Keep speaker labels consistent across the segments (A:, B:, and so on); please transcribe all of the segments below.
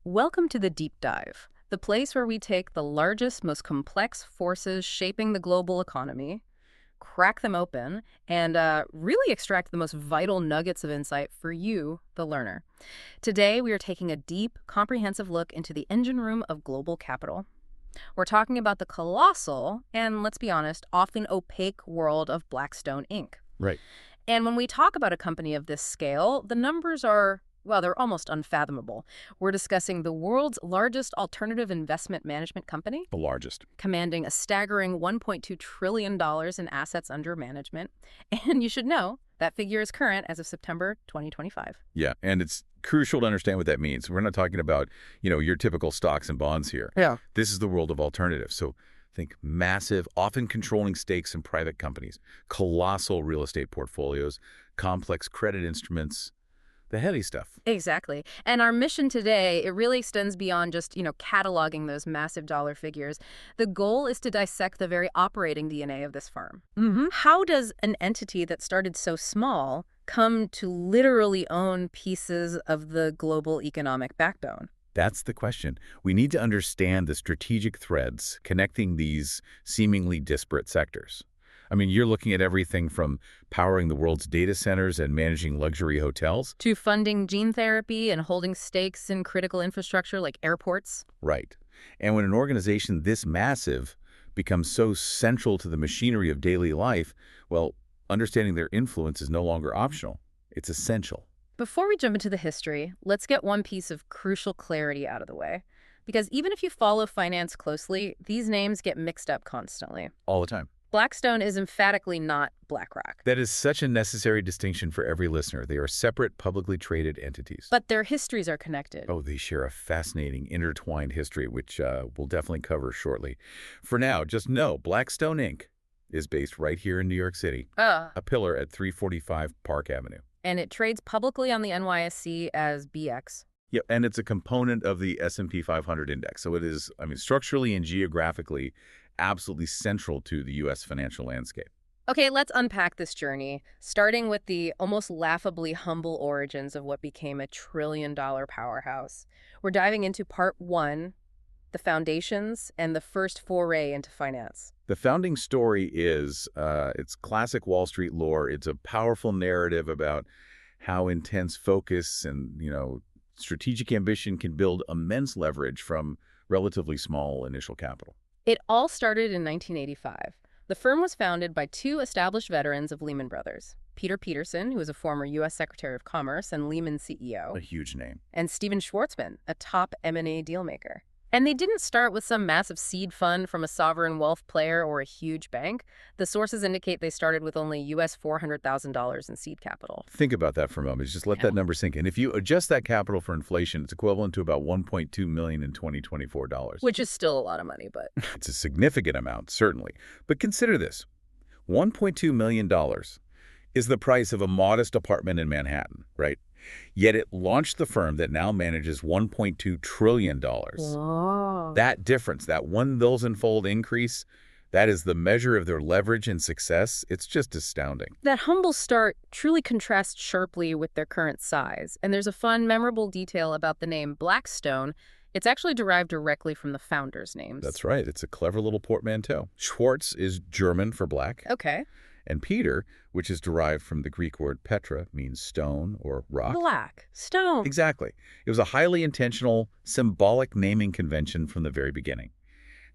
A: Welcome to the Deep Dive, the place where we take the largest, most complex forces shaping the global economy, crack them open, and really extract the most vital nuggets of insight for you, the learner. Today, we are taking a deep, comprehensive look into the engine room of global capital. We're talking about the colossal and, let's be honest, often opaque world of Blackstone Inc.
B: Right.
A: And when we talk about a company of this scale, the numbers are, well, they're almost unfathomable. We're discussing the world's largest alternative investment management company,
B: The largest.
A: commanding a staggering $1.2 trillion in assets under management. And you should know that figure is current as of September 2025.
B: Yeah, and it's crucial to understand what that means. We're not talking about, your typical stocks and bonds here.
A: Yeah.
B: This is the world of alternatives. So think massive, often controlling stakes in private companies, colossal real estate portfolios, complex credit instruments, the heavy stuff.
A: Exactly. And our mission today, it really extends beyond just, cataloging those massive dollar figures. The goal is to dissect the very operating DNA of this firm. How does an entity that started so small come to literally own pieces of the global economic backbone?
B: That's the question. We need to understand the strategic threads connecting these seemingly disparate sectors. I mean, you're looking at everything from powering the world's data centers and managing luxury hotels.
A: To funding gene therapy and holding stakes in critical infrastructure like airports.
B: Right. And when an organization this massive becomes so central to the machinery of daily life, well, understanding their influence is no longer optional. It's essential.
A: Before we jump into the history, let's get one piece of crucial clarity out of the way. Because even if you follow finance closely, these names get mixed up constantly.
B: All the time.
A: Blackstone is emphatically not BlackRock.
B: That is such a necessary distinction for every listener. They are separate, publicly traded entities.
A: But their histories are connected.
B: Oh, they share a fascinating, intertwined history, which we'll definitely cover shortly. For now, just know Blackstone Inc. is based right here in New York City, a pillar at 345 Park Avenue.
A: And it trades publicly on the NYSE as BX.
B: Yeah, and it's a component of the S&P 500 index. So it is, structurally and geographically absolutely central to the U.S. financial landscape.
A: Okay, let's unpack this journey, starting with the almost laughably humble origins of what became a trillion-dollar powerhouse. We're diving into part one, the foundations, and the first foray into finance.
B: The founding story is, it's classic Wall Street lore. It's a powerful narrative about how intense focus and, strategic ambition can build immense leverage from relatively small initial capital.
A: It all started in 1985. The firm was founded by two established veterans of Lehman Brothers, Peter Peterson, who was a former U.S. Secretary of Commerce and Lehman CEO,
B: A huge name.
A: and Stephen Schwarzman, a top M&A dealmaker. And they didn't start with some massive seed fund from a sovereign wealth player or a huge bank. The sources indicate they started with only U.S. $400,000 in seed capital.
B: Think about that for a moment. Just let that number sink in. If you adjust that capital for inflation, it's equivalent to about $1.2 million in 2024 dollars.
A: Which is still a lot of money, but...
B: It's a significant amount, certainly. But consider this. $1.2 million is the price of a modest apartment in Manhattan, right? Yet it launched the firm that now manages $1.2 trillion.
A: Whoa.
B: That difference, that 1,000-fold increase, that is the measure of their leverage and success. It's just astounding.
A: That humble start truly contrasts sharply with their current size. And there's a fun, memorable detail about the name Blackstone. It's actually derived directly from the founders' names.
B: That's right. It's a clever little portmanteau. Schwartz is German for black.
A: Okay.
B: And Peter, which is derived from the Greek word petra, means stone or rock.
A: Black. Stone.
B: Exactly. It was a highly intentional, symbolic naming convention from the very beginning.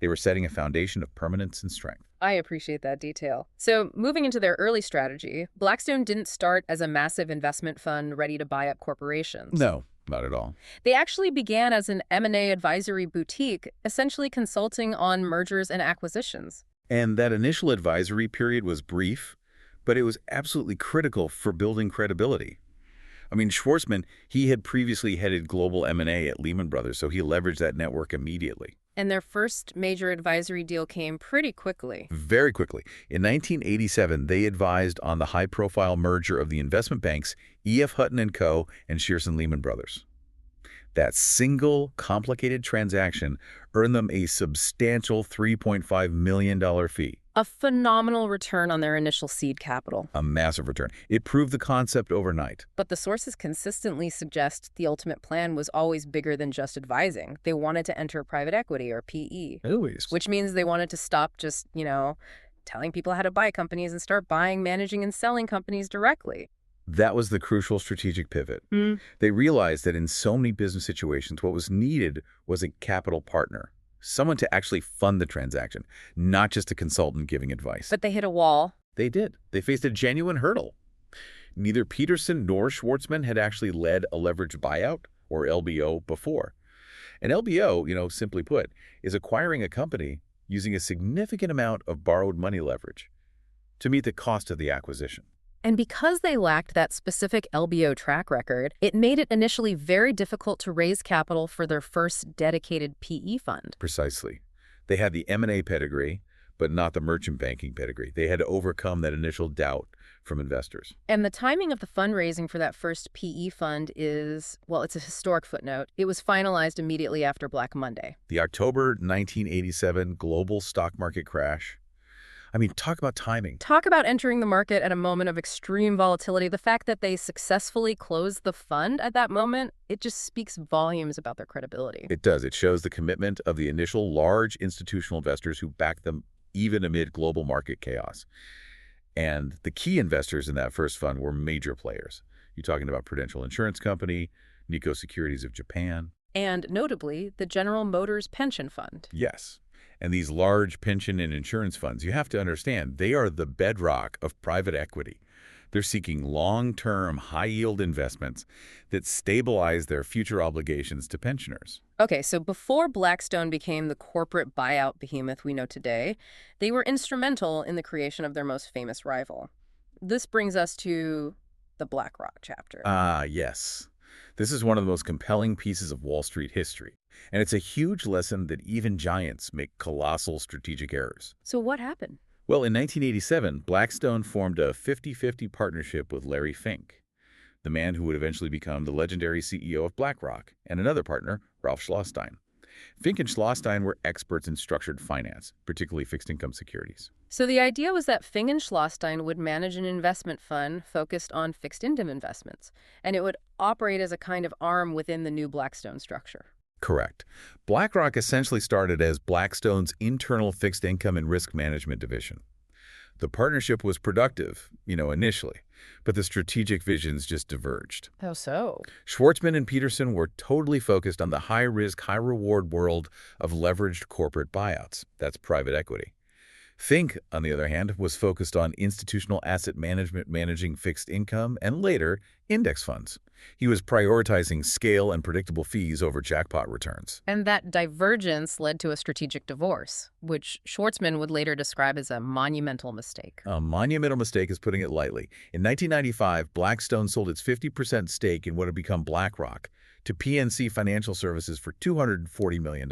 B: They were setting a foundation of permanence and strength.
A: I appreciate that detail. So, moving into their early strategy, Blackstone didn't start as a massive investment fund ready to buy up corporations.
B: No, not at all.
A: They actually began as an M&A advisory boutique, essentially consulting on mergers and acquisitions.
B: And that initial advisory period was brief, but it was absolutely critical for building credibility. Schwarzman, he had previously headed global M&A at Lehman Brothers, so he leveraged that network immediately.
A: And their first major advisory deal came pretty quickly.
B: Very quickly. In 1987, they advised on the high-profile merger of the investment banks E.F. Hutton & Co. and Shearson Lehman Brothers. That single, complicated transaction earned them a substantial $3.5 million fee.
A: A phenomenal return on their initial seed capital.
B: A massive return. It proved the concept overnight.
A: But the sources consistently suggest the ultimate plan was always bigger than just advising. They wanted to enter private equity or PE,
B: Always.
A: which means they wanted to stop just, telling people how to buy companies and start buying, managing, and selling companies directly.
B: That was the crucial strategic pivot. They realized that in so many business situations, what was needed was a capital partner, someone to actually fund the transaction, not just a consultant giving advice.
A: But they hit a wall.
B: They did. They faced a genuine hurdle. Neither Peterson nor Schwartzman had actually led a leveraged buyout, or LBO, before. An LBO, simply put, is acquiring a company using a significant amount of borrowed money leverage to meet the cost of the acquisition.
A: And because they lacked that specific LBO track record, it made it initially very difficult to raise capital for their first dedicated PE fund.
B: Precisely. They had the M&A pedigree, but not the merchant banking pedigree. They had to overcome that initial doubt from investors.
A: And the timing of the fundraising for that first PE fund is, well, it's a historic footnote. It was finalized immediately after Black Monday.
B: The October 1987 global stock market crash. I mean, talk about timing.
A: Talk about entering the market at a moment of extreme volatility. The fact that they successfully closed the fund at that moment, it just speaks volumes about their credibility.
B: It does. It shows the commitment of the initial large institutional investors who backed them even amid global market chaos. And the key investors in that first fund were major players. You're talking about Prudential Insurance Company, Nikko Securities of Japan.
A: And notably, the General Motors Pension Fund.
B: Yes. And these large pension and insurance funds, you have to understand, they are the bedrock of private equity. They're seeking long-term, high-yield investments that stabilize their future obligations to pensioners.
A: Okay, so before Blackstone became the corporate buyout behemoth we know today, they were instrumental in the creation of their most famous rival. This brings us to the BlackRock chapter.
B: Yes. This is one of the most compelling pieces of Wall Street history. And it's a huge lesson that even giants make colossal strategic errors.
A: So what happened?
B: Well, in 1987, Blackstone formed a 50-50 partnership with Larry Fink, the man who would eventually become the legendary CEO of BlackRock, and another partner, Ralph Schlosstein. Fink and Schlosstein were experts in structured finance, particularly fixed-income securities.
A: So the idea was that Fink and Schlosstein would manage an investment fund focused on fixed-income investments, and it would operate as a kind of arm within the new Blackstone structure.
B: Correct. BlackRock essentially started as Blackstone's internal fixed income and risk management division. The partnership was productive, initially, but the strategic visions just diverged.
A: How so?
B: Schwartzman and Peterson were totally focused on the high-risk, high-reward world of leveraged corporate buyouts. That's private equity. Fink, on the other hand, was focused on institutional asset management managing fixed income and later index funds. He was prioritizing scale and predictable fees over jackpot returns.
A: And that divergence led to a strategic divorce, which Schwartzman would later describe as a monumental mistake.
B: A monumental mistake is putting it lightly. In 1995, Blackstone sold its 50% stake in what had become BlackRock to PNC Financial Services for $240 million.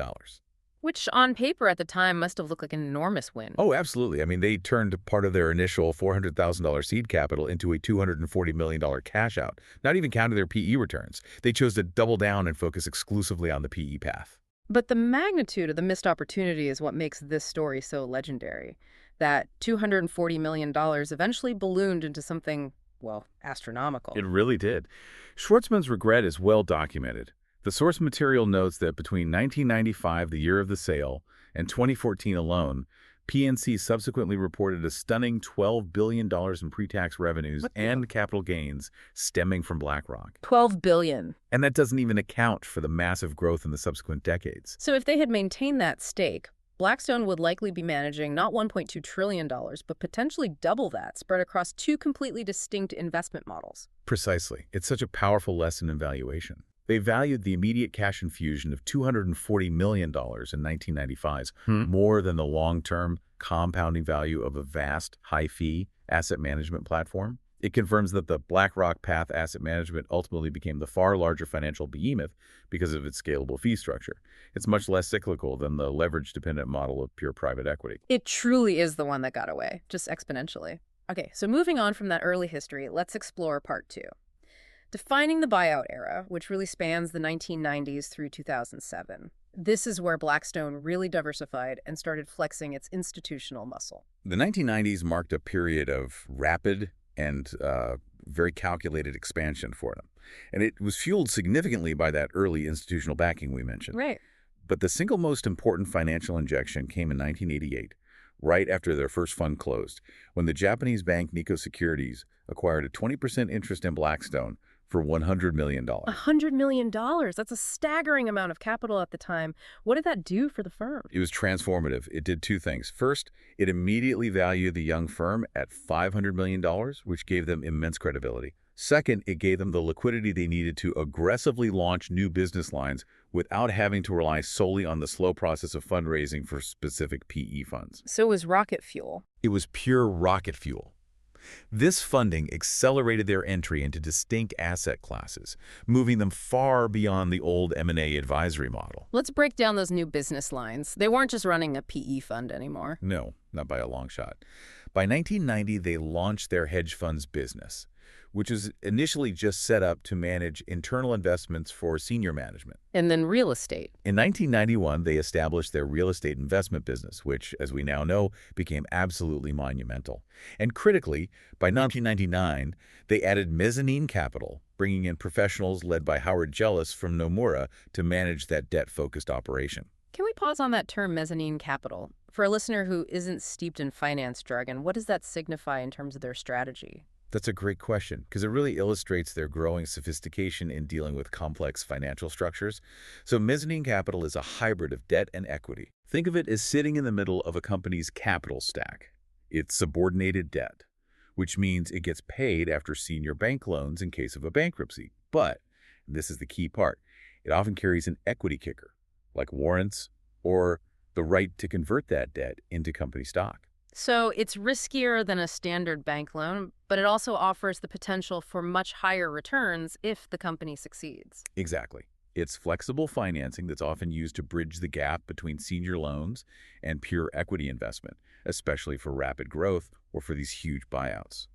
A: Which, on paper at the time, must have looked like an enormous win.
B: Oh, absolutely. I mean, they turned part of their initial $400,000 seed capital into a $240 million cash out, not even counting their PE returns. They chose to double down and focus exclusively on the PE path.
A: But the magnitude of the missed opportunity is what makes this story so legendary. That $240 million eventually ballooned into something, well, astronomical.
B: It really did. Schwartzman's regret is well documented. The source material notes that between 1995, the year of the sale, and 2014 alone, PNC subsequently reported a stunning $12 billion in pre-tax revenues and capital gains stemming from BlackRock.
A: $12 billion.
B: And that doesn't even account for the massive growth in the subsequent decades.
A: So if they had maintained that stake, Blackstone would likely be managing not $1.2 trillion, but potentially double that, spread across two completely distinct investment models.
B: Precisely. It's such a powerful lesson in valuation. They valued the immediate cash infusion of $240 million in 1995's more than the long-term compounding value of a vast, high-fee asset management platform. It confirms that the BlackRock Path Asset Management ultimately became the far larger financial behemoth because of its scalable fee structure. It's much less cyclical than the leverage-dependent model of pure private equity.
A: It truly is the one that got away, just exponentially. Okay, so moving on from that early history, let's explore part two. Defining the buyout era, which really spans the 1990s through 2007. This is where Blackstone really diversified and started flexing its institutional muscle.
B: The 1990s marked a period of rapid and very calculated expansion for them. And it was fueled significantly by that early institutional backing we mentioned.
A: Right.
B: But the single most important financial injection came in 1988, right after their first fund closed, when the Japanese bank Nikko Securities acquired a 20% interest in Blackstone for $100 million.
A: $100 million. That's a staggering amount of capital at the time. What did that do for the firm?
B: It was transformative. It did two things. First, it immediately valued the young firm at $500 million, which gave them immense credibility. Second, it gave them the liquidity they needed to aggressively launch new business lines without having to rely solely on the slow process of fundraising for specific PE funds.
A: So it was rocket fuel.
B: It was pure rocket fuel. This funding accelerated their entry into distinct asset classes, moving them far beyond the old M&A advisory model.
A: Let's break down those new business lines. They weren't just running a PE fund anymore.
B: No, not by a long shot. By 1990, they launched their hedge funds business, which was initially just set up to manage internal investments for senior management.
A: And then real estate.
B: In 1991, they established their real estate investment business, which, as we now know, became absolutely monumental. And critically, by 1999, they added mezzanine capital, bringing in professionals led by Howard Jellis from Nomura to manage that debt-focused operation.
A: Can we pause on that term mezzanine capital? For a listener who isn't steeped in finance jargon, what does that signify in terms of their strategy?
B: That's a great question, because it really illustrates their growing sophistication in dealing with complex financial structures. So mezzanine capital is a hybrid of debt and equity. Think of it as sitting in the middle of a company's capital stack. It's subordinated debt, which means it gets paid after senior bank loans in case of a bankruptcy. But, and this is the key part, it often carries an equity kicker, like warrants or the right to convert that debt into company stock.
A: So it's riskier than a standard bank loan, but it also offers the potential for much higher returns if the company succeeds.
B: Exactly. It's flexible financing that's often used to bridge the gap between senior loans and pure equity investment, especially for rapid growth or for these huge buyouts.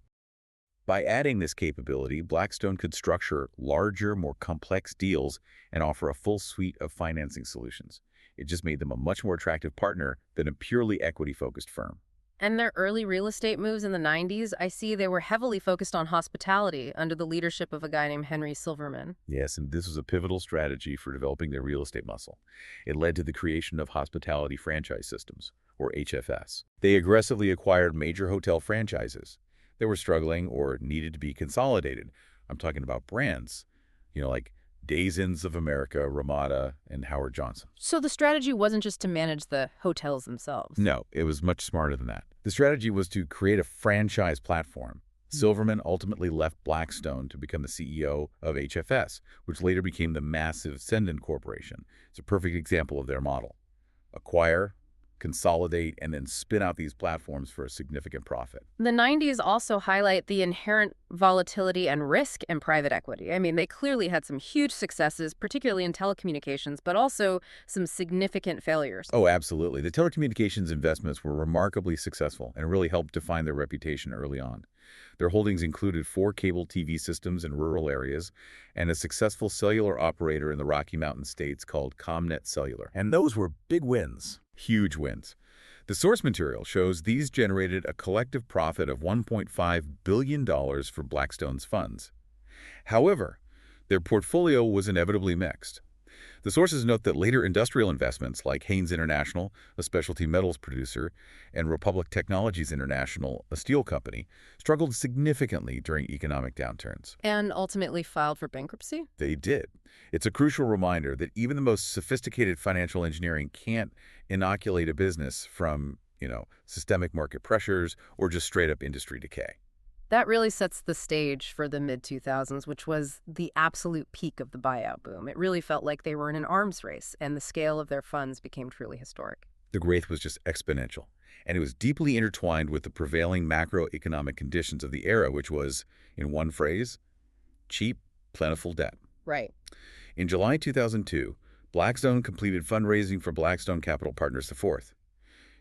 B: By adding this capability, Blackstone could structure larger, more complex deals and offer a full suite of financing solutions. It just made them a much more attractive partner than a purely equity-focused firm.
A: And their early real estate moves in the 90s, I see they were heavily focused on hospitality under the leadership of a guy named Henry Silverman.
B: Yes, and this was a pivotal strategy for developing their real estate muscle. It led to the creation of hospitality franchise systems, or HFS. They aggressively acquired major hotel franchises that were struggling or needed to be consolidated. I'm talking about brands, like Days Inns of America, Ramada, and Howard Johnson.
A: So the strategy wasn't just to manage the hotels themselves.
B: No, it was much smarter than that. The strategy was to create a franchise platform. Silverman ultimately left Blackstone to become the CEO of HFS, which later became the massive Cendant Corporation. It's a perfect example of their model. Acquire, consolidate, and then spin out these platforms for a significant profit.
A: The 90s also highlight the inherent volatility and risk in private equity. I mean, they clearly had some huge successes, particularly in telecommunications, but also some significant failures.
B: Oh, absolutely. The telecommunications investments were remarkably successful and really helped define their reputation early on. Their holdings included 4 cable TV systems in rural areas and a successful cellular operator in the Rocky Mountain states called ComNet Cellular. And those were big wins. Huge wins. The source material shows these generated a collective profit of $1.5 billion for Blackstone's funds. However, their portfolio was inevitably mixed. The sources note that later industrial investments like Haynes International, a specialty metals producer, and Republic Technologies International, a steel company, struggled significantly during economic downturns.
A: And ultimately filed for bankruptcy?
B: They did. It's a crucial reminder that even the most sophisticated financial engineering can't inoculate a business from, systemic market pressures or just straight-up industry decay.
A: That really sets the stage for the mid-2000s, which was the absolute peak of the buyout boom. It really felt like they were in an arms race, and the scale of their funds became truly historic.
B: The growth was just exponential, and it was deeply intertwined with the prevailing macroeconomic conditions of the era, which was, in one phrase, cheap, plentiful debt.
A: Right.
B: In July 2002, Blackstone completed fundraising for Blackstone Capital Partners IV.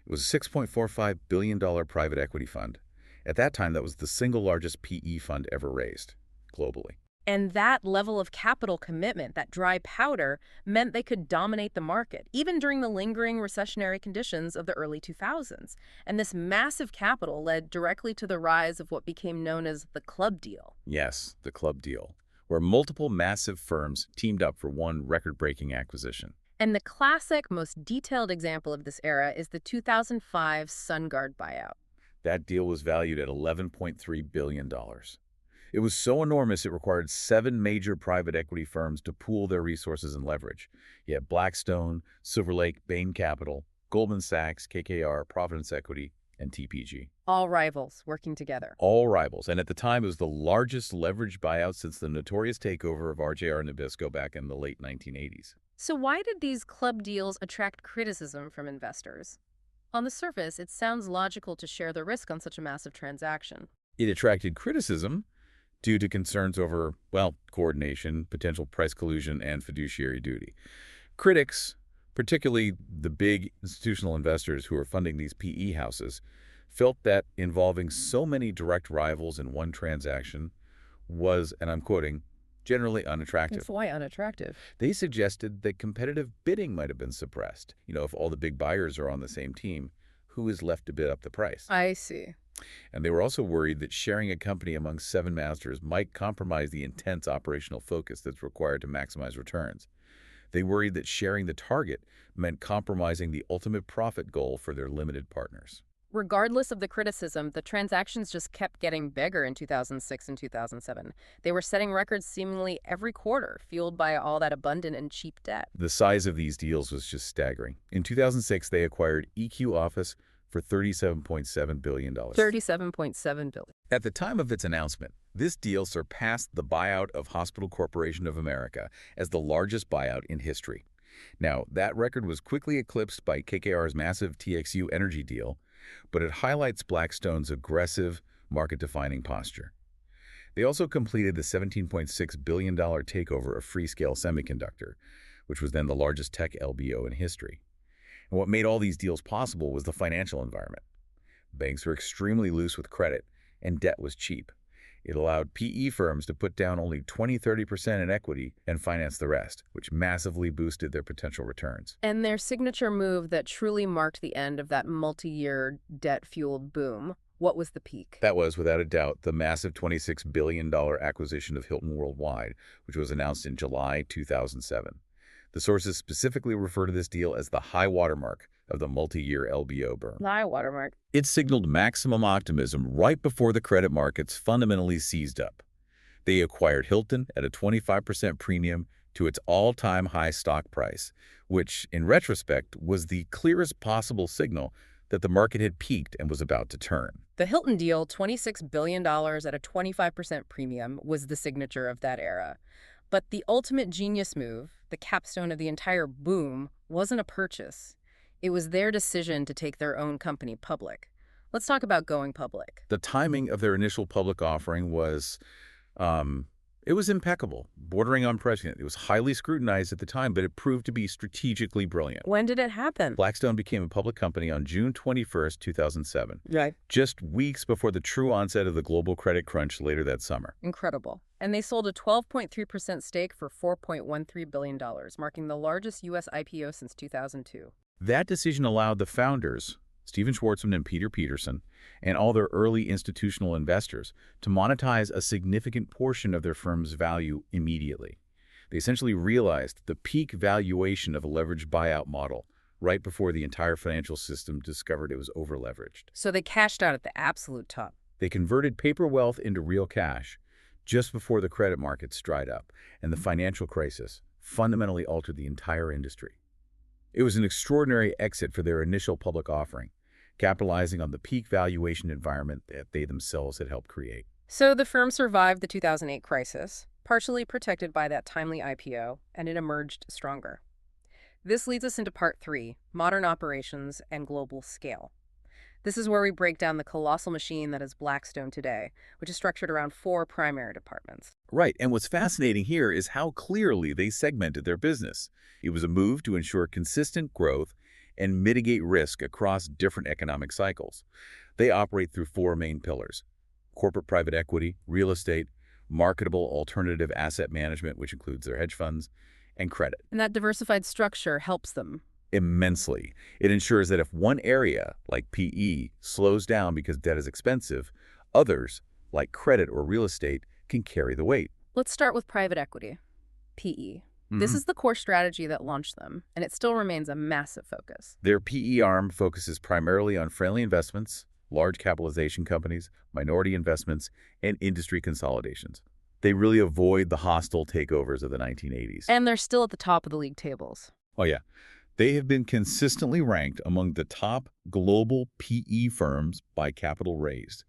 B: It was a $6.45 billion private equity fund. At that time, that was the single largest PE fund ever raised, globally.
A: And that level of capital commitment, that dry powder, meant they could dominate the market, even during the lingering recessionary conditions of the early 2000s. And this massive capital led directly to the rise of what became known as the club deal.
B: Yes, the club deal, where multiple massive firms teamed up for one record-breaking acquisition.
A: And the classic, most detailed example of this era is the 2005 SunGard buyout.
B: That deal was valued at $11.3 billion. It was so enormous it required 7 major private equity firms to pool their resources and leverage. You had Blackstone, Silver Lake, Bain Capital, Goldman Sachs, KKR, Providence Equity, and TPG.
A: All rivals working together.
B: All rivals. And at the time, it was the largest leveraged buyout since the notorious takeover of RJR Nabisco back in the late 1980s.
A: So why did these club deals attract criticism from investors? On the surface, it sounds logical to share the risk on such a massive transaction.
B: It attracted criticism due to concerns over, well, coordination, potential price collusion, and fiduciary duty. Critics, particularly the big institutional investors who are funding these PE houses, felt that involving so many direct rivals in one transaction was, and I'm quoting, generally unattractive.
A: That's why unattractive.
B: They suggested that competitive bidding might have been suppressed. If all the big buyers are on the same team, who is left to bid up the price?
A: I see.
B: And they were also worried that sharing a company among 7 masters might compromise the intense operational focus that's required to maximize returns. They worried that sharing the target meant compromising the ultimate profit goal for their limited partners.
A: Regardless of the criticism, the transactions just kept getting bigger in 2006 and 2007. They were setting records seemingly every quarter, fueled by all that abundant and cheap debt.
B: The size of these deals was just staggering. In 2006, they acquired EQ Office for $37.7 billion.
A: $37.7 billion.
B: At the time of its announcement, this deal surpassed the buyout of Hospital Corporation of America as the largest buyout in history. Now, that record was quickly eclipsed by KKR's massive TXU Energy deal, but it highlights Blackstone's aggressive, market-defining posture. They also completed the $17.6 billion takeover of Freescale Semiconductor, which was then the largest tech LBO in history. And what made all these deals possible was the financial environment. Banks were extremely loose with credit, and debt was cheap. It allowed PE firms to put down only 20–30% in equity and finance the rest, which massively boosted their potential returns.
A: And their signature move that truly marked the end of that multi-year debt-fueled boom, what was the peak?
B: That was, without a doubt, the massive $26 billion acquisition of Hilton Worldwide, which was announced in July 2007. The sources specifically refer to this deal as the high watermark of the multi-year LBO boom.
A: High watermark.
B: It signaled maximum optimism right before the credit markets fundamentally seized up. They acquired Hilton at a 25% premium to its all-time high stock price, which, in retrospect, was the clearest possible signal that the market had peaked and was about to turn.
A: The Hilton deal, $26 billion at a 25% premium, was the signature of that era. But the ultimate genius move, the capstone of the entire boom, wasn't a purchase. It was their decision to take their own company public. Let's talk about going public.
B: The timing of their initial public offering was, it was impeccable, bordering on prescient. It was highly scrutinized at the time, but it proved to be strategically brilliant.
A: When did it happen?
B: Blackstone became a public company on June 21st, 2007.
A: Right.
B: Just weeks before the true onset of the global credit crunch later that summer.
A: Incredible. And they sold a 12.3% stake for $4.13 billion, marking the largest U.S. IPO since 2002.
B: That decision allowed the founders, Stephen Schwarzman and Peter Peterson, and all their early institutional investors to monetize a significant portion of their firm's value immediately. They essentially realized the peak valuation of a leveraged buyout model right before the entire financial system discovered it was over-leveraged.
A: So they cashed out at the absolute top.
B: They converted paper wealth into real cash just before the credit markets dried up, and the financial crisis fundamentally altered the entire industry. It was an extraordinary exit for their initial public offering, capitalizing on the peak valuation environment that they themselves had helped create.
A: So the firm survived the 2008 crisis, partially protected by that timely IPO, and it emerged stronger. This leads us into part 3, modern operations and global scale. This is where we break down the colossal machine that is Blackstone today, which is structured around 4 primary departments.
B: Right, and what's fascinating here is how clearly they segmented their business. It was a move to ensure consistent growth and mitigate risk across different economic cycles. They operate through 4 main pillars: corporate private equity, real estate, marketable alternative asset management, which includes their hedge funds, and credit.
A: And that diversified structure helps them.
B: Immensely. It ensures that if one area, like PE, slows down because debt is expensive, others, like credit or real estate, can carry the weight.
A: Let's start with private equity, PE. This
B: Mhm.
A: is the core strategy that launched them, and it still remains a massive focus.
B: Their PE arm focuses primarily on friendly investments, large capitalization companies, minority investments, and industry consolidations. They really avoid the hostile takeovers of the 1980s.
A: And they're still at the top of the league tables.
B: Oh, yeah. They have been consistently ranked among the top global PE firms by capital raised.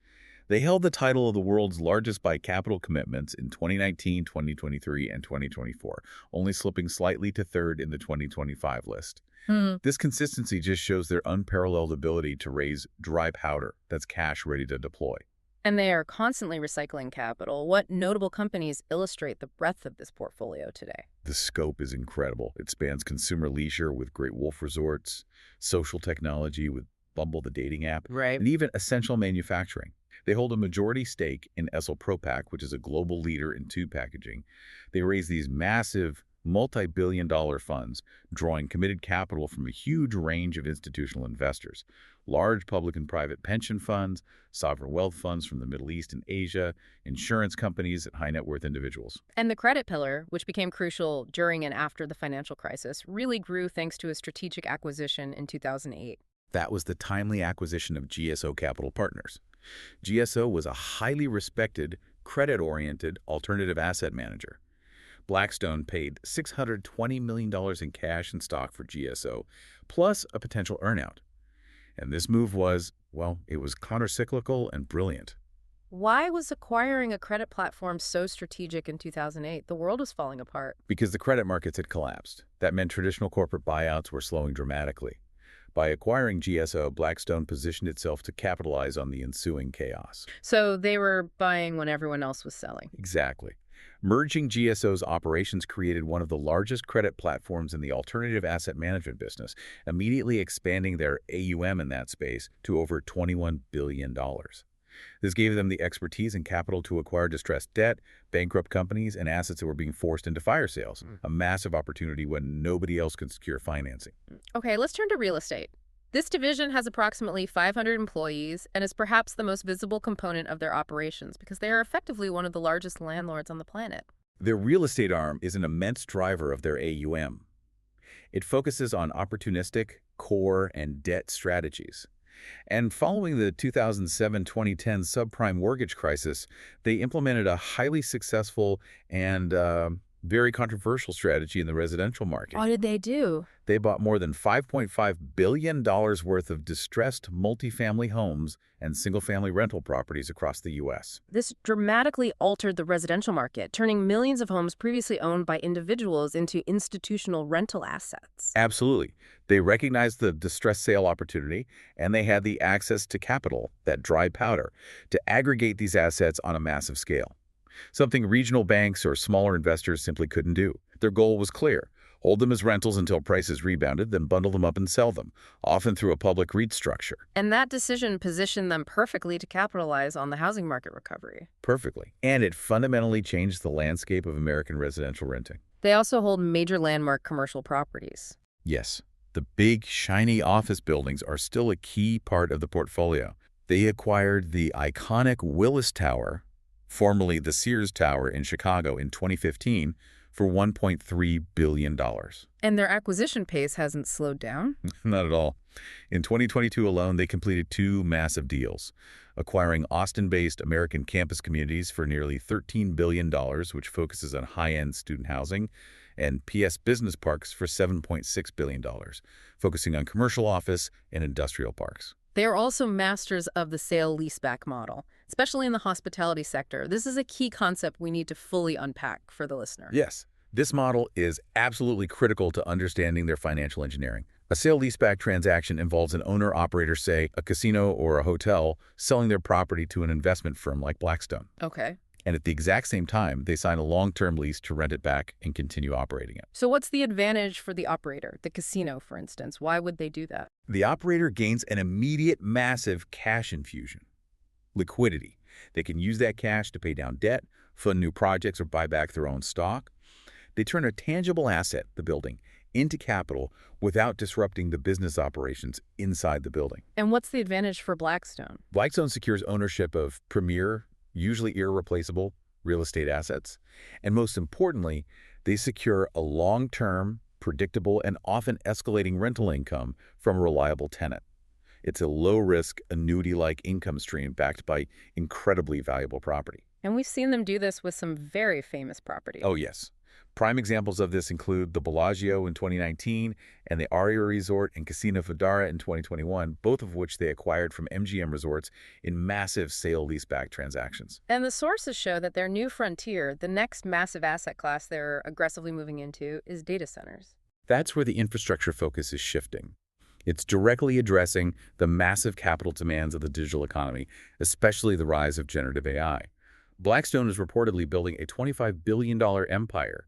B: They held the title of the world's largest by capital commitments in 2019, 2023, and 2024, only slipping slightly to third in the 2025 list.
A: Hmm.
B: This consistency just shows their unparalleled ability to raise dry powder that's cash ready to deploy.
A: And they are constantly recycling capital. What notable companies illustrate the breadth of this portfolio today?
B: The scope is incredible. It spans consumer leisure with Great Wolf Resorts, social technology with Bumble the dating app,
A: Right.
B: and even essential manufacturing. They hold a majority stake in Essel Propack, which is a global leader in tube packaging. They raise these massive multi-billion-dollar funds, drawing committed capital from a huge range of institutional investors. Large public and private pension funds, sovereign wealth funds from the Middle East and Asia, insurance companies, and high net worth individuals.
A: And the credit pillar, which became crucial during and after the financial crisis, really grew thanks to a strategic acquisition in 2008.
B: That was the timely acquisition of GSO Capital Partners. GSO was a highly respected, credit-oriented alternative asset manager. Blackstone paid $620 million in cash and stock for GSO, plus a potential earnout. And this move was, well, it was countercyclical and brilliant.
A: Why was acquiring a credit platform so strategic in 2008? The world was falling apart.
B: Because the credit markets had collapsed. That meant traditional corporate buyouts were slowing dramatically. By acquiring GSO, Blackstone positioned itself to capitalize on the ensuing chaos.
A: So they were buying when everyone else was selling.
B: Exactly. Merging GSO's operations created one of the largest credit platforms in the alternative asset management business, immediately expanding their AUM in that space to over $21 billion. This gave them the expertise and capital to acquire distressed debt, bankrupt companies, and assets that were being forced into fire sales, a massive opportunity when nobody else could secure financing.
A: Okay, let's turn to real estate. This division has approximately 500 employees and is perhaps the most visible component of their operations because they are effectively one of the largest landlords on the planet.
B: Their real estate arm is an immense driver of their AUM. It focuses on opportunistic, core, and debt strategies. And following the 2007-2010 subprime mortgage crisis, they implemented a highly successful and very controversial strategy in the residential market.
A: What did they do?
B: They bought more than $5.5 billion worth of distressed multifamily homes and single-family rental properties across the U.S.
A: This dramatically altered the residential market, turning millions of homes previously owned by individuals into institutional rental assets.
B: Absolutely. They recognized the distressed sale opportunity, and they had the access to capital, that dry powder, to aggregate these assets on a massive scale. Something regional banks or smaller investors simply couldn't do. Their goal was clear. Hold them as rentals until prices rebounded, then bundle them up and sell them, often through a public REIT structure.
A: And that decision positioned them perfectly to capitalize on the housing market recovery.
B: Perfectly. And it fundamentally changed the landscape of American residential renting.
A: They also hold major landmark commercial properties.
B: Yes, the big, shiny office buildings are still a key part of the portfolio. They acquired the iconic Willis Tower, formerly the Sears Tower in Chicago, in 2015 for $1.3 billion.
A: And their acquisition pace hasn't slowed down?
B: Not at all. In 2022 alone, they completed two massive deals, acquiring Austin-based American Campus Communities for nearly $13 billion, which focuses on high-end student housing, and PS Business Parks for $7.6 billion, focusing on commercial office and industrial parks.
A: They are also masters of the sale-leaseback model, especially in the hospitality sector. This is a key concept we need to fully unpack for the listener.
B: Yes, this model is absolutely critical to understanding their financial engineering. A sale-leaseback transaction involves an owner-operator, say a casino or a hotel, selling their property to an investment firm like Blackstone.
A: Okay.
B: And at the exact same time, they sign a long-term lease to rent it back and continue operating it.
A: So what's the advantage for the operator, the casino, for instance? Why would they do that?
B: The operator gains an immediate massive cash infusion, liquidity. They can use that cash to pay down debt, fund new projects, or buy back their own stock. They turn a tangible asset, the building, into capital without disrupting the business operations inside the building.
A: And what's the advantage for Blackstone?
B: Blackstone secures ownership of premier, usually irreplaceable, real estate assets. And most importantly, they secure a long-term, predictable, and often escalating rental income from a reliable tenant. It's a low-risk, annuity-like income stream backed by incredibly valuable property.
A: And we've seen them do this with some very famous properties.
B: Oh, yes. Prime examples of this include the Bellagio in 2019 and the Aria Resort and Casino Fodara in 2021, both of which they acquired from MGM Resorts in massive sale-leaseback transactions.
A: And the sources show that their new frontier, the next massive asset class they're aggressively moving into, is data centers.
B: That's where the infrastructure focus is shifting. It's directly addressing the massive capital demands of the digital economy, especially the rise of generative AI. Blackstone is reportedly building a $25 billion empire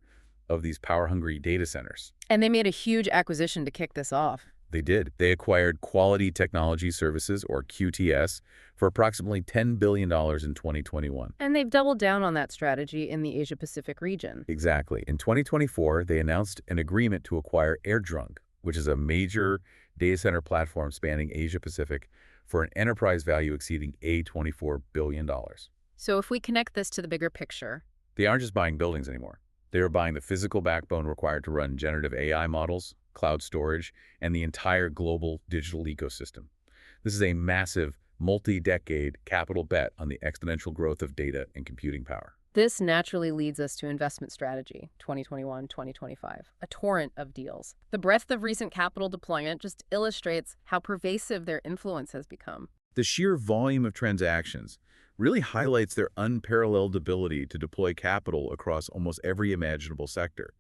B: of these power-hungry data centers.
A: And they made a huge acquisition to kick this off.
B: They did. They acquired Quality Technology Services, or QTS, for approximately $10 billion in 2021.
A: And they've doubled down on that strategy in the Asia-Pacific region.
B: Exactly. In 2024, they announced an agreement to acquire AirDrunk, which is a major data center platform spanning Asia-Pacific, for an enterprise value exceeding $24 billion.
A: So if we connect this to the bigger picture,
B: They aren't just buying buildings anymore. They are buying the physical backbone required to run generative AI models, cloud storage, and the entire global digital ecosystem. This is a massive, multi-decade capital bet on the exponential growth of data and computing power.
A: this naturally leads us to investment strategy 2021-2025, a torrent of deals. The breadth of recent capital deployment just illustrates how pervasive their influence has become.
B: The sheer volume of transactions really highlights their unparalleled ability to deploy capital across almost every imaginable sector.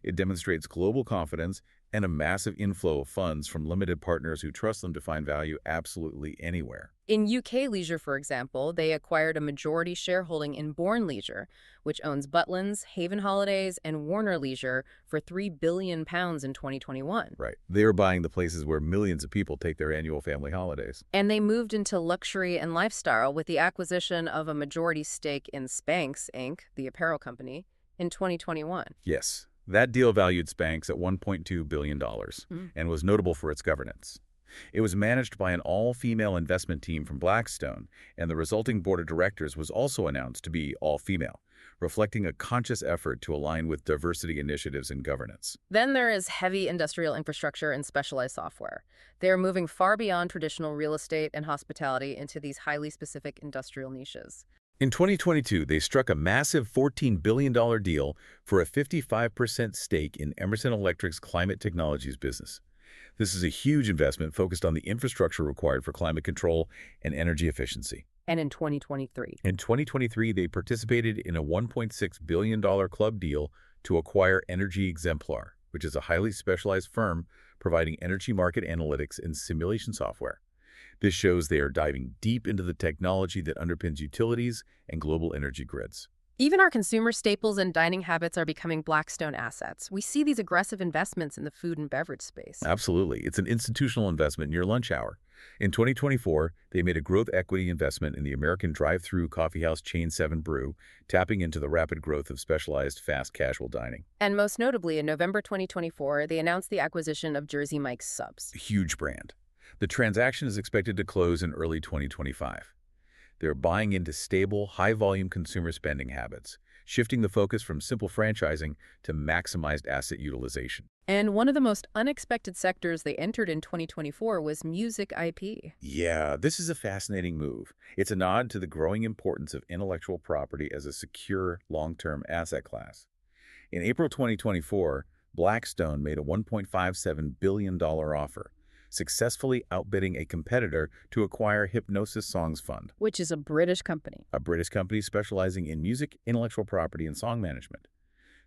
B: It demonstrates global confidence and a massive inflow of funds from limited partners who trust them to find value absolutely anywhere.
A: In UK Leisure, for example, they acquired a majority shareholding in Bourne Leisure, which owns Butlins, Haven Holidays, and Warner Leisure for £3 billion in 2021.
B: Right. They are buying the places where millions of people take their annual family holidays.
A: And they moved into luxury and lifestyle with the acquisition of a majority stake in Spanx, Inc., the apparel company, in 2021.
B: Yes. That deal valued Spanx at $1.2 billion and was notable for its governance. It was managed by an all-female investment team from Blackstone, and the resulting board of directors was also announced to be all-female, reflecting a conscious effort to align with diversity initiatives in governance.
A: Then there is heavy industrial infrastructure and specialized software. They are moving far beyond traditional real estate and hospitality into these highly specific industrial niches.
B: In 2022, they struck a massive $14 billion deal for a 55% stake in Emerson Electric's climate technologies business. This is a huge investment focused on the infrastructure required for climate control and energy efficiency.
A: And in 2023,
B: In 2023, they participated in a $1.6 billion club deal to acquire Energy Exemplar, which is a highly specialized firm providing energy market analytics and simulation software. This shows they are diving deep into the technology that underpins utilities and global energy grids.
A: even our consumer staples and dining habits are becoming Blackstone assets. We see these aggressive investments in the food and beverage space.
B: Absolutely. It's an institutional investment in your lunch hour. In 2024, they made a growth equity investment in the American drive-thru coffeehouse chain 7 Brew, tapping into the rapid growth of specialized fast casual dining.
A: And most notably, in November 2024, they announced the acquisition of Jersey Mike's Subs.
B: A huge brand. The transaction is expected to close in early 2025. They're buying into stable, high-volume consumer spending habits, shifting the focus from simple franchising to maximized asset utilization.
A: And one of the most unexpected sectors they entered in 2024 was music IP.
B: Yeah, this is a fascinating move. It's a nod to the growing importance of intellectual property as a secure, long-term asset class. In April 2024, Blackstone made a $1.57 billion offer, successfully outbidding a competitor to acquire Hypnosis Songs Fund,
A: Which is a British company.
B: a British company specializing in music, intellectual property, and song management.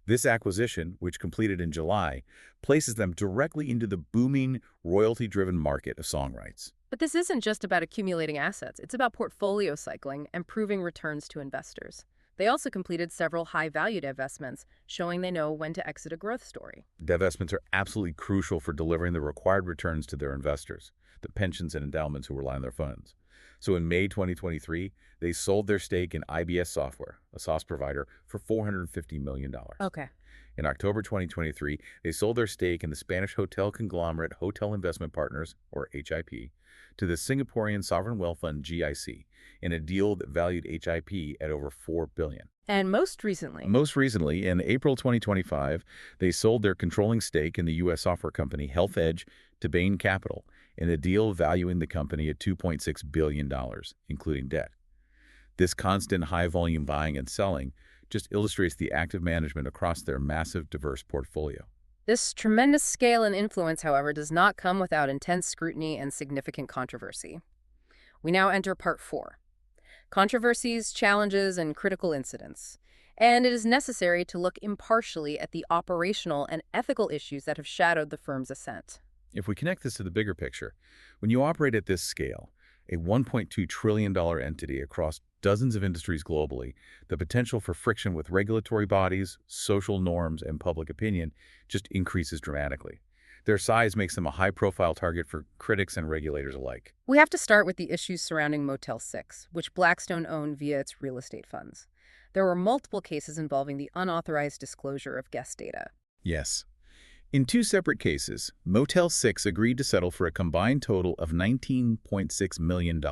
B: This acquisition, which completed in July, places them directly into the booming, royalty-driven market of song rights.
A: But this isn't just about accumulating assets. It's about portfolio cycling and proving returns to investors. They also completed several high-value divestments, showing they know when to exit a growth story.
B: Divestments are absolutely crucial for delivering the required returns to their investors, the pensions and endowments who rely on their funds. So in May 2023, they sold their stake in IBS Software, a SaaS provider, for $450 million.
A: Okay.
B: In October 2023, they sold their stake in the Spanish hotel conglomerate Hotel Investment Partners, or HIP, to the Singaporean sovereign wealth fund GIC in a deal that valued HIP at over $4 billion.
A: And most recently,
B: Most recently, in April 2025, they sold their controlling stake in the U.S. software company Health Edge to Bain Capital in a deal valuing the company at $2.6 billion, including debt. This constant high-volume buying and selling just illustrates the active management across their massive, diverse portfolio.
A: this tremendous scale and influence, however, does not come without intense scrutiny and significant controversy. We now enter part 4. Controversies, challenges, and critical incidents. And it is necessary to look impartially at the operational and ethical issues that have shadowed the firm's ascent.
B: If we connect this to the bigger picture, when you operate at this scale, a $1.2 trillion entity across dozens of industries globally, the potential for friction with regulatory bodies, social norms, and public opinion just increases dramatically. Their size makes them a high-profile target for critics and regulators alike.
A: We have to start with the issues surrounding Motel 6, which Blackstone owned via its real estate funds. There were multiple cases involving the unauthorized disclosure of guest data.
B: Yes. In 2 separate cases, Motel 6 agreed to settle for a combined total of $19.6 million.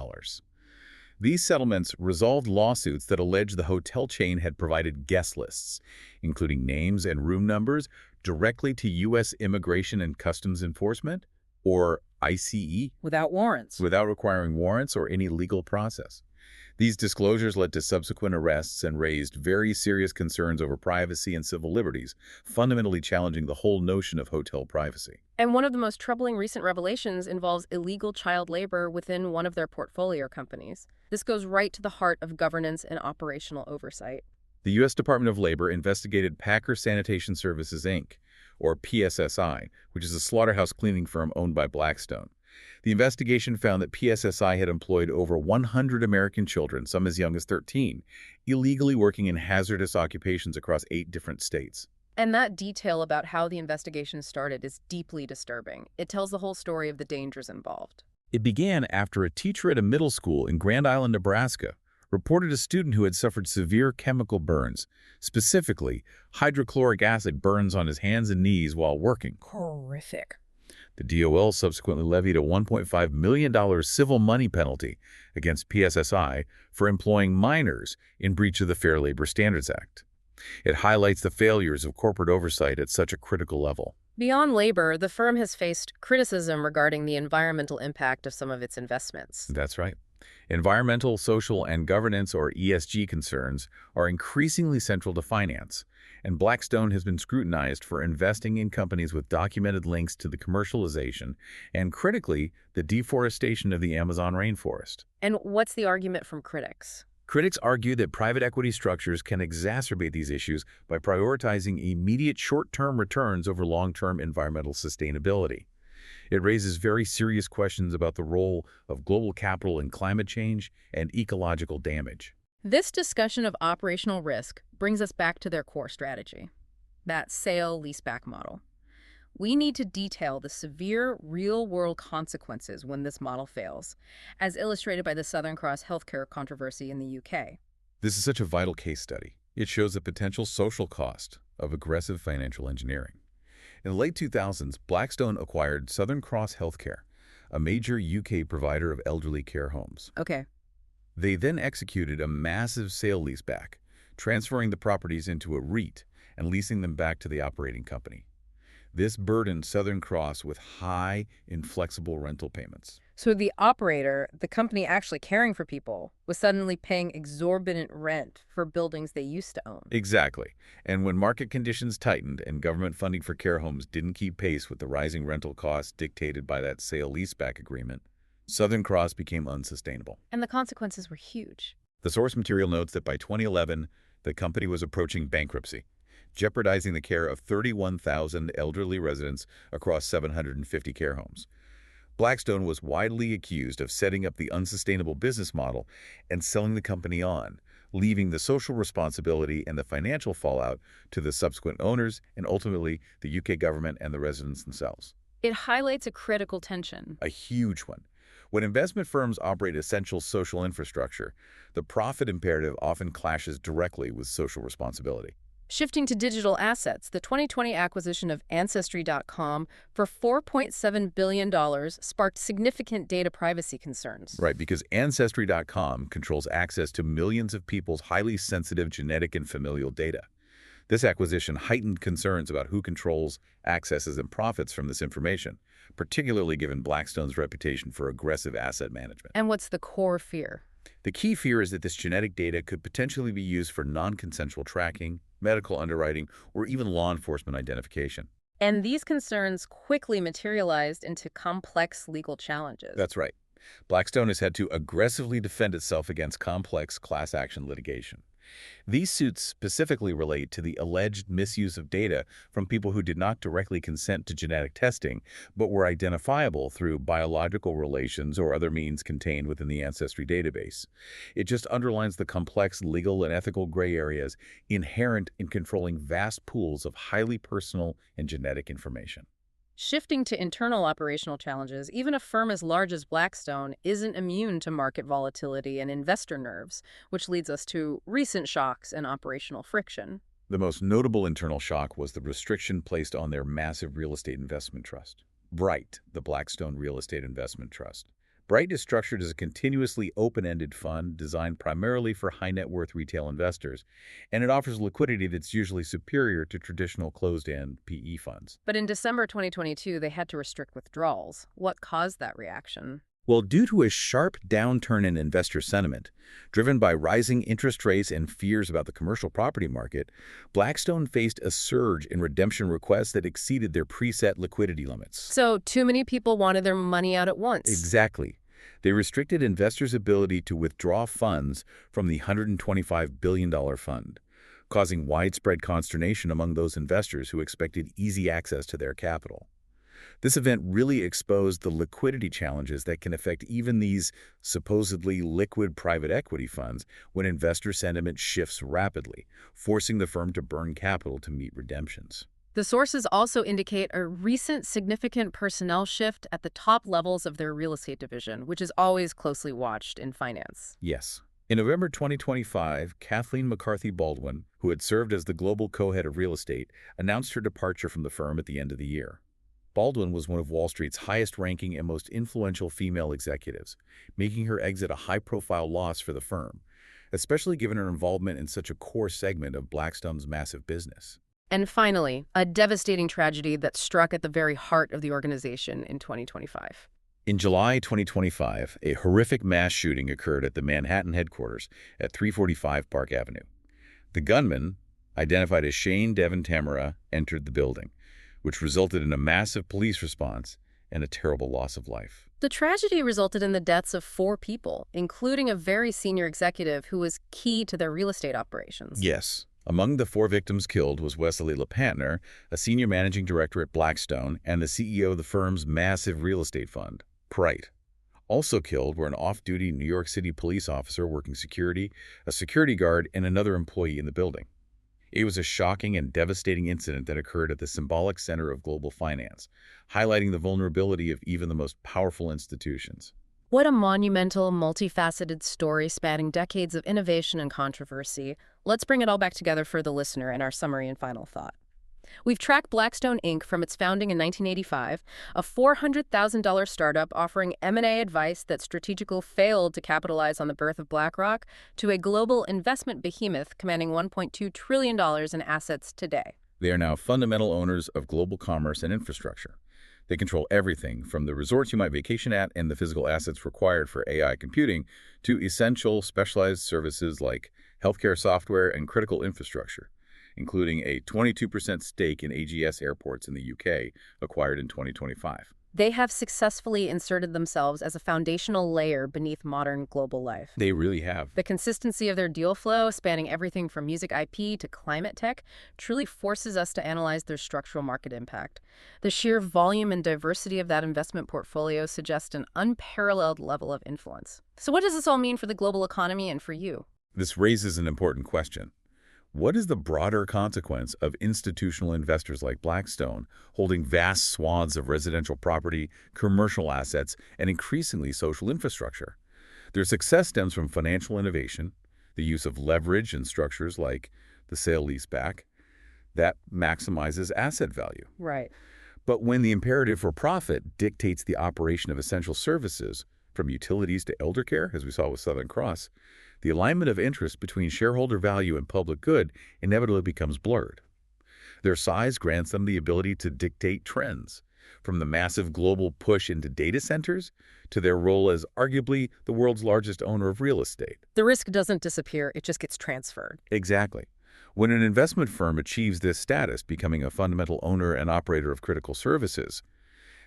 B: These settlements resolved lawsuits that alleged the hotel chain had provided guest lists, including names and room numbers, directly to U.S. Immigration and Customs Enforcement, or ICE,
A: Without warrants.
B: without requiring warrants or any legal process. These disclosures led to subsequent arrests and raised very serious concerns over privacy and civil liberties, fundamentally challenging the whole notion of hotel privacy.
A: And one of the most troubling recent revelations involves illegal child labor within one of their portfolio companies. This goes right to the heart of governance and operational oversight.
B: The U.S. Department of Labor investigated Packer Sanitation Services, Inc., or PSSI, which is a slaughterhouse cleaning firm owned by Blackstone. The investigation found that PSSI had employed over 100 American children, some as young as 13, illegally working in hazardous occupations across 8 different states.
A: And that detail about how the investigation started is deeply disturbing. It tells the whole story of the dangers involved.
B: It began after a teacher at a middle school in Grand Island, Nebraska, reported a student who had suffered severe chemical burns, specifically hydrochloric acid burns on his hands and knees while working.
A: Horrific.
B: The DOL subsequently levied a $1.5 million civil money penalty against PSSI for employing minors in breach of the Fair Labor Standards Act. It highlights the failures of corporate oversight at such a critical level.
A: Beyond labor, the firm has faced criticism regarding the environmental impact of some of its investments.
B: That's right. Environmental, social, and governance, or ESG concerns, are increasingly central to finance, and Blackstone has been scrutinized for investing in companies with documented links to the commercialization and, critically, the deforestation of the Amazon rainforest.
A: And what's the argument from critics?
B: Critics argue that private equity structures can exacerbate these issues by prioritizing immediate short-term returns over long-term environmental sustainability. It raises very serious questions about the role of global capital in climate change and ecological damage.
A: This discussion of operational risk brings us back to their core strategy, that sale-leaseback model. We need to detail the severe real-world consequences when this model fails, as illustrated by the Southern Cross healthcare controversy in the UK.
B: This is such a vital case study. It shows the potential social cost of aggressive financial engineering. In the late 2000s, Blackstone acquired Southern Cross Healthcare, a major UK provider of elderly care homes.
A: Okay.
B: They then executed a massive sale-leaseback, transferring the properties into a REIT and leasing them back to the operating company. This burdened Southern Cross with high, inflexible rental payments.
A: So the operator, the company actually caring for people, was suddenly paying exorbitant rent for buildings they used to own.
B: Exactly. And when market conditions tightened and government funding for care homes didn't keep pace with the rising rental costs dictated by that sale-leaseback agreement, Southern Cross became unsustainable.
A: And the consequences were huge.
B: The source material notes that by 2011, the company was approaching bankruptcy, jeopardizing the care of 31,000 elderly residents across 750 care homes. Blackstone was widely accused of setting up the unsustainable business model and selling the company on, leaving the social responsibility and the financial fallout to the subsequent owners and ultimately the UK government and the residents themselves.
A: It highlights a critical tension.
B: A huge one. When investment firms operate essential social infrastructure, the profit imperative often clashes directly with social responsibility.
A: Shifting to digital assets, the 2020 acquisition of Ancestry.com for $4.7 billion sparked significant data privacy concerns.
B: Right, because Ancestry.com controls access to millions of people's highly sensitive genetic and familial data. This acquisition heightened concerns about who controls, accesses, and profits from this information, particularly given Blackstone's reputation for aggressive asset management.
A: And what's the core fear?
B: The key fear is that this genetic data could potentially be used for non-consensual tracking, medical underwriting, or even law enforcement identification.
A: And these concerns quickly materialized into complex legal challenges.
B: That's right. Blackstone has had to aggressively defend itself against complex class action litigation. These suits specifically relate to the alleged misuse of data from people who did not directly consent to genetic testing, but were identifiable through biological relations or other means contained within the Ancestry database. It just underlines the complex legal and ethical gray areas inherent in controlling vast pools of highly personal and genetic information.
A: Shifting to internal operational challenges, even a firm as large as Blackstone isn't immune to market volatility and investor nerves, which leads us to recent shocks and operational friction.
B: The most notable internal shock was the restriction placed on their massive real estate investment trust. Bright, the Blackstone Real Estate Investment Trust. Bright is structured as a continuously open-ended fund designed primarily for high-net-worth retail investors, and it offers liquidity that's usually superior to traditional closed-end PE funds.
A: But in December 2022, they had to restrict withdrawals. What caused that reaction?
B: Well, due to a sharp downturn in investor sentiment, driven by rising interest rates and fears about the commercial property market, Blackstone faced a surge in redemption requests that exceeded their preset liquidity limits.
A: So, too many people wanted their money out at once.
B: Exactly. They restricted investors' ability to withdraw funds from the $125 billion fund, causing widespread consternation among those investors who expected easy access to their capital. This event really exposed the liquidity challenges that can affect even these supposedly liquid private equity funds when investor sentiment shifts rapidly, forcing the firm to burn capital to meet redemptions.
A: The sources also indicate a recent significant personnel shift at the top levels of their real estate division, which is always closely watched in finance.
B: Yes. In November 2025, Kathleen McCarthy Baldwin, who had served as the global co-head of real estate, announced her departure from the firm at the end of the year. Baldwin was one of Wall Street's highest-ranking and most influential female executives, making her exit a high-profile loss for the firm, especially given her involvement in such a core segment of Blackstone's massive business.
A: And finally, a devastating tragedy that struck at the very heart of the organization in 2025.
B: In July 2025, a horrific mass shooting occurred at the Manhattan headquarters at 345 Park Avenue. The gunman, identified as Shane Devon Tamara, entered the building, which resulted in a massive police response and a terrible loss of life.
A: The tragedy resulted in the deaths of 4 people, including a very senior executive who was key to their real estate operations.
B: Yes. Among the 4 victims killed was Wesley LePantner, a senior managing director at Blackstone and the CEO of the firm's massive real estate fund, Bright. Also killed were an off-duty New York City police officer working security, a security guard, and another employee in the building. It was a shocking and devastating incident that occurred at the symbolic center of global finance, highlighting the vulnerability of even the most powerful institutions.
A: What a monumental, multifaceted story spanning decades of innovation and controversy. Let's bring it all back together for the listener in our summary and final thought. We've tracked Blackstone Inc. from its founding in 1985, a $400,000 startup offering M&A advice that strategically failed to capitalize on the birth of BlackRock, to a global investment behemoth commanding $1.2 trillion in assets today.
B: They are now fundamental owners of global commerce and infrastructure. They control everything from the resorts you might vacation at and the physical assets required for AI computing to essential specialized services like healthcare software and critical infrastructure, including a 22% stake in AGS Airports in the UK, acquired in 2025.
A: They have successfully inserted themselves as a foundational layer beneath modern global life.
B: They really have.
A: The consistency of their deal flow, spanning everything from music IP to climate tech, truly forces us to analyze their structural market impact. The sheer volume and diversity of that investment portfolio suggest an unparalleled level of influence. So what does this all mean for the global economy and for you?
B: This raises an important question. What is the broader consequence of institutional investors like Blackstone holding vast swaths of residential property, commercial assets, and increasingly social infrastructure? Their success stems from financial innovation, the use of leverage and structures like the sale-leaseback that maximizes asset value.
A: Right.
B: But when the imperative for profit dictates the operation of essential services, from utilities to elder care, as we saw with Southern Cross, the alignment of interest between shareholder value and public good inevitably becomes blurred. Their size grants them the ability to dictate trends, from the massive global push into data centers to their role as arguably the world's largest owner of real estate.
A: The risk doesn't disappear, it just gets transferred.
B: Exactly. When an investment firm achieves this status, becoming a fundamental owner and operator of critical services,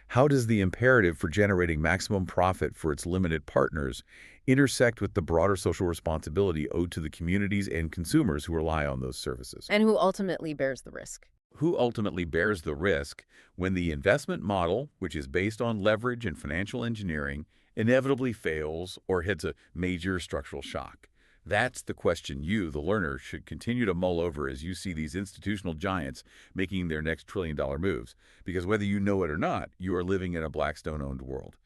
B: how does the imperative for generating maximum profit for its limited partners intersect with the broader social responsibility owed to the communities and consumers who rely on those services?
A: And who ultimately bears the risk?
B: Who ultimately bears the risk when the investment model, which is based on leverage and financial engineering, inevitably fails or hits a major structural shock? That's the question you, the learner, should continue to mull over as you see these institutional giants making their next trillion-dollar moves. Because whether you know it or not, you are living in a Blackstone-owned world.